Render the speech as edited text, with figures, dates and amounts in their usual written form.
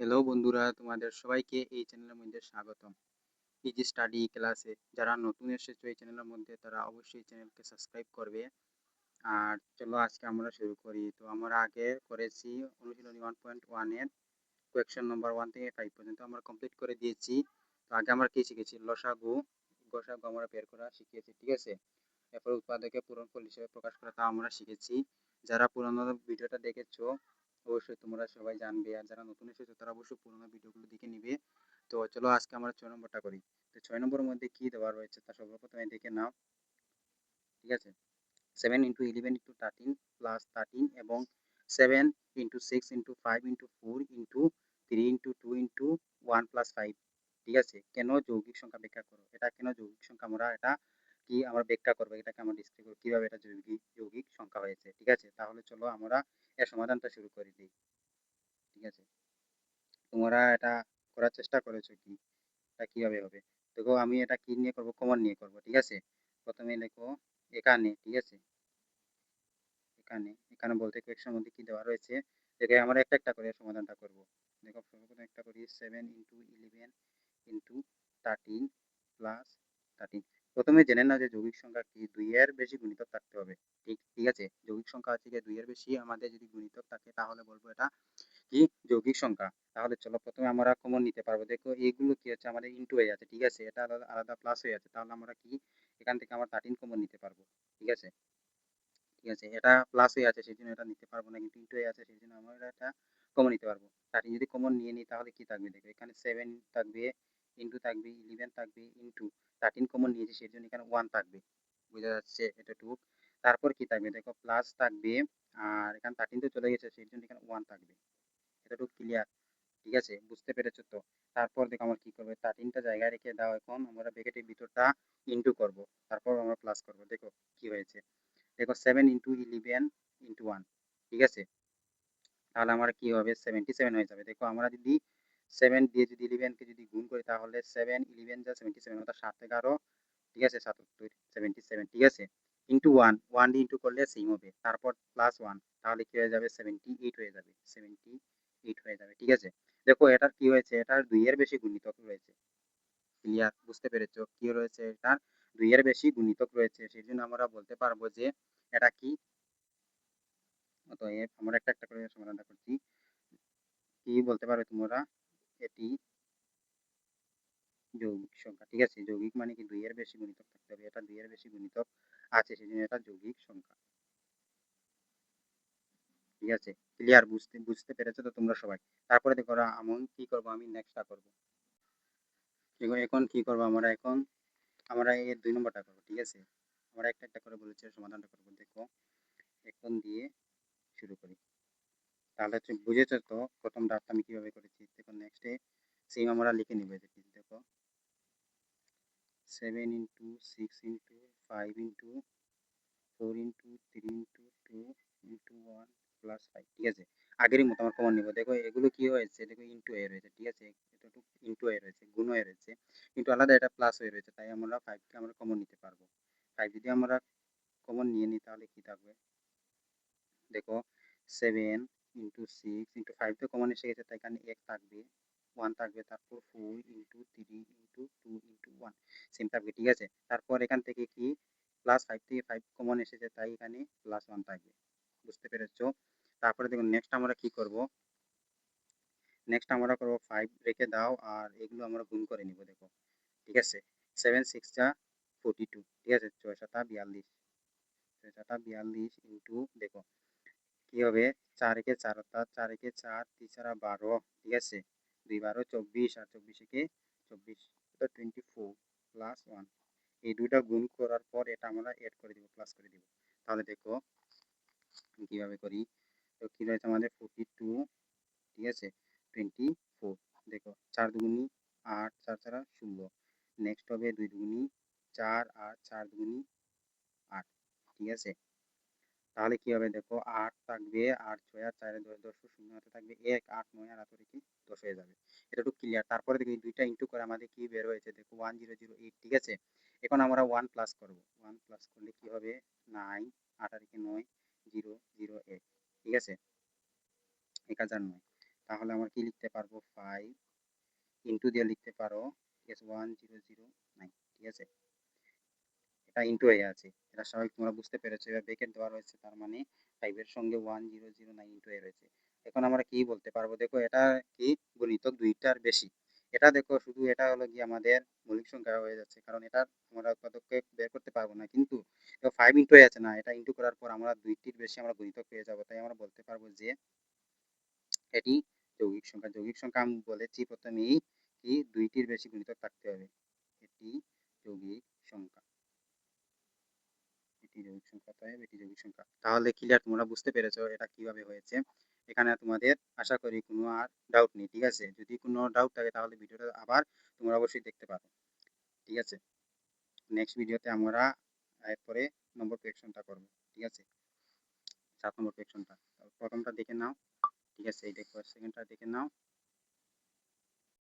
Hello বন্ধুরা, তোমাদের সবাইকে এই চ্যানেলের মধ্যে স্বাগতম। ইজি স্টাডি ক্লাসে যারা নতুন এসেছো এই চ্যানেলের মধ্যে তারা অবশ্যই চ্যানেলকে সাবস্ক্রাইব করবে। আর চলো আজকে আমরা শুরু করি। তো আমরা আগে করেছি অনুশীলনী 1.1 এর কোয়েকশন নম্বর 1 থেকে 5 পর্যন্ত আমরা কমপ্লিট করে দিয়েছি। তো আগে আমরা কি শিখেছি? লসাগু, গসাগু আমরা বের করা শিখিয়েছি, ঠিক আছে। এরপর উৎপাদকে পূরণফল হিসেবে প্রকাশ করা তা আমরা শিখেছি। যারা পুরোনো ভিডিওটা দেখেছো অবশ্যই তোমরা সবাই জানবে, আর যারা নতুন এসেছো তারা অবশ্যই পুরোনো ভিডিওগুলো দেখে নিবে। তো চলো আজকে আমরা 6 নম্বরটা করি। তো 6 নম্বরের মধ্যে কি দেওয়া রয়েছে তা সর্বপ্রথমে দেখে নাও, ঠিক আছে। 7 ইন্টু 11 ইন্টু 13 প্লাস 13 এবং 7 into 6 into 5 into 4 into 3 into 2 into 1 plus 5, ঠিক আছে। কেন যৌগিক সংখ্যা ব্যাখ্যা করো। এটা কেন যৌগিক সংখ্যা, আমরা এটা কি আমরা ব্যাখ্যা করবো, এটাকে আমরা ডিসক্রাইব করবো কিভাবে এটা যৌগিক যৌগিক সংখ্যা হয়েছে, ঠিক আছে। তাহলে চলো আমরা এর সমাধানটা শুরু করে দিই, ঠিক আছে। তোমরা এটা করার চেষ্টা করেছো কি, এটা কিভাবে হবে। দেখো আমি এটা কি নিয়ে করব, কমন নিয়ে করব, ঠিক আছে। প্রথমে লেখো এখানে, ঠিক আছে। এখানে এখানে বলতে কোয়েকশনের মধ্যে কি দেওয়া রয়েছে, দেখে আমরা একটা একটা করে সমাধানটা করব। দেখো সর্বপ্রথম একটা করি 7 ইন্টু 11 ইন্টু 13 প্লাস 13। প্রথমে জেনে নাও যে যৌগিক সংখ্যা কি, 2 এর বেশি গুণিতক থাকতে হবে। ঠিক ঠিক আছে, যৌগিক সংখ্যা হচ্ছে 2 এর বেশি আমাদের যদি গুণিতক থাকে তাহলে বলবো এটা কি যৌগিক সংখ্যা। তাহলে চলো প্রথমে আমরা কমন নিতে পারবো। দেখো এইগুলো কি হচ্ছে, আমাদের ইনটু হয়ে যাচ্ছে, ঠিক আছে। এটা আলাদা আলাদা প্লাস হয়ে যাচ্ছে, তাহলে আমরা কি এখান থেকে আমরা 13 কমন নিতে পারবো, ঠিক আছে। ঠিক আছে, এটা প্লাস হয়ে আছে সেই জন্য এটা নিতে পারবো না, কিন্তু ইনটু হয়ে আছে সেই জন্য আমরা এটা কমন নিতে পারবো। 13 যদি কমন নিয়ে নিই তাহলে কি থাকবে, দেখো এখানে 7 থাকবে, ইনটু থাকবে 11 থাকবে, ইনটু 13 কমন নিয়েছি সেই জন্য এখানে 1 থাকবে, বোঝা যাচ্ছে এতটুক। তারপর কি থাকবে, দেখো প্লাস থাকবে, আর এখানে 13 তো চলে গেছে সেই জন্য এখানে 1 থাকবে। এতটুকু ক্লিয়ার, ঠিক আছে, বুঝতে পেরেছো তো। তারপর দেখো আমরা কি করবো, 13টা জায়গায় রেখে দাও, এখন আমরা ব্র্যাকেটের ভিতরটা ইনটু করব, তারপর আমরা প্লাস করব। দেখো কি হয়েছে, দেখো 7 ইন্টু 11 ইন্টু 1, ঠিক আছে। তাহলে আমার কি হবে, 77 হয়ে যাবে। দেখো আমরা যদি 7 দিয়ে যদি 11 কে যদি গুণ করি তাহলে 7 11 যা 77, অর্থাৎ 7 থেকে আরো, ঠিক আছে 77, 77, ঠিক আছে। ইন্টু 1, 1 দিয়ে ইন্টু করলে সেম হবে, তারপর প্লাস 1, তাহলে কি হয়ে যাবে 78 হয়ে যাবে, 78 হয়ে যাবে, ঠিক আছে। দেখো এটার কি হয়েছে, এটার 2 এর বেশি গুণিতক রয়েছে। ক্লিয়ার, বুঝতে পেরেছো কি রয়েছে, এটার 2 এর বেশি গুণিতক রয়েছে, সেই জন্য আমরা বলতে পারবো যে এটা কি। অতএব আমরা একটা একটা করে সমাধানটা করছি। কি বলতে পারো তোমরা, এটি যৌগিক সংখ্যা, ঠিক আছে। যৌগিক মানে কি 2 এর বেশি গুণিতক থাকতে হবে, এটা 2 এর বেশি গুণিতক আছে সেই জন্য এটা যৌগিক সংখ্যা, ঠিক আছে। ক্লিয়ার, বুঝতে বুঝতে পেরেছো তো তোমরা সবাই। তারপরে দেখো এমন কি করবো, আমি নেক্সটটা করবো। দেখো এখন কি করবো, আমরা এখন আমরা এই 2 নম্বরটা করবো, ঠিক আছে। আমরা একটা একটা করে বলেছি সমাধানটা করবো। দেখো এখন দিয়ে শুরু করি, তাহলে হচ্ছে বুঝেছো তো প্রথম ডাবটা আমি কিভাবে করেছি। দেখো নেক্সটে সেম আমরা লিখে নিব। দেখো 7 into 6 into 5 into 4 into 3 into 2 into 1 plus 5, ঠিক আছে। আগেরই মতো আমার কমন নিব। দেখো এগুলো কি হয়েছে, দেখো ইন্টু হয়ে রয়েছে, ঠিক আছে। এতটুকু ইন্টু হয়ে রয়েছে, গুণ হয়ে রয়েছে, কিন্তু আলাদা এটা প্লাস হয়ে রয়েছে, তাই আমরা 5কে আমরা কমন নিতে পারবো। 5 যদি আমরা কমন নিয়ে নিই তাহলে কি থাকবে, দেখো 7 ইন্টু 6 ইন্টু 5 তো কমন এসে গেছে, তাই এখানে 1 থাকবে, 1 থাকবে, তারপর 4 ইন্টু 3 ইন্টু 2 ইন্টু 1 সেম থাকবে, ঠিক আছে। তারপর এখান থেকে কি প্লাস 5 থেকে 5 কমন এসেছে, তাই এখানে প্লাস 1 থাকবে, বুঝতে পেরেছো। তারপরে দেখুন নেক্সট আমরা কি করব, নেক্সট আমরা করব 5 রেখে দাও আর এগুলো আমরা গুণ করে নিব। দেখো ঠিক আছে, 7 6 যা 42, ঠিক আছে, 6 7 42, 6 7 42 ইন্টু দেখো কি হবে, 4 একে 4 অর্থাৎ 4 একে 4 3 4 12, ঠিক আছে, 2 12 24 আর 24 একে 24, তো 24 প্লাস 1। এই দুইটা গুণ করার পর এটা আমরা এড করে দিব, প্লাস করে দিব। তাহলে দেখো কিভাবে করি, তো কি রয়েছে আমাদের 42, ঠিক আছে, 24। দেখো 4 দুগুনি 8, 4 4 16, নেক্সট হবে 2 দুগুনি 4 আর 4 দুগুনি 8, ঠিক আছে। তাহলে কি হবে, দেখো 8 থাকবে, 8 6 আর 4 10 10 শূন্য হাতে থাকবে 1, 8 9 আর হাতে কি 10 হয়ে যাবে। এটা একটু ক্লিয়ার। তারপরে দেখি দুইটা ইনটু করে আমাদের কি বের হয়েছে, দেখো 1008, ঠিক আছে। এখন আমরা 1 প্লাস করব, 1 প্লাস করলে কি হবে 9, 8 আর 9 0 0 1, ঠিক আছে, 1009। তাহলে আমরা কি লিখতে পারবো 5 ইনটু দিয়ে লিখতে পারো ঠিক আছে 1009 ঠিক আছে, এটা ইনটু হয়ে আছে, এটা স্বাভাবিক তোমরা বুঝতে পেরেছো, এবার ব্র্যাকেট দেওয়া রয়েছে তার মানে 5 এর সঙ্গে 1009 ইনটু হয়ে রয়েছে। এখন আমরা কি বলতে পারবো, দেখো এটা কি গুণিতক দুইটার বেশি, এটা দেখো শুধু এটা হলো কি আমাদের মৌলিক সংখ্যা হয়ে যাচ্ছে, কারণ এটা আমরা পদক্ষেপ বের করতে পারবো না, কিন্তু 5 ইনটু হয়ে আছে না, এটা ইনটু করার পর আমরা দুইটির বেশি আমরা গুণিতক পেয়ে যাবো, তাই আমরা বলতে পারবো যে এটি যৌগিক সংখ্যা। যৌগিক সংখ্যা আমি বলেছি প্রথমেই কি দুইটির বেশি গুণিতক থাকতে হবে, এটি যৌগিক সংখ্যা, এটি যৌগিক সংখ্যা, তাই এটি যৌগিক সংখ্যা। তাহলে ক্লিয়ার, তোমরা বুঝতে পেরেছো এটা কিভাবে হয়েছে। এখানে তোমাদের আশা করি কোনো আর ডাউট নেই, ঠিক আছে, যদি কোনো ডাউট থাকে তাহলে ভিডিওটা আবার তোমরা অবশ্যই দেখতে পারো, ঠিক আছে। নেক্সট ভিডিওতে আমরা এরপরে নম্বর কোয়েকশনটা করবো, ঠিক আছে, 7 নম্বর কোয়েকশনটা। প্রথমটা দেখে নাও, ঠিক আছে, এই দেখো সেকেন্ডটা দেখে নাও,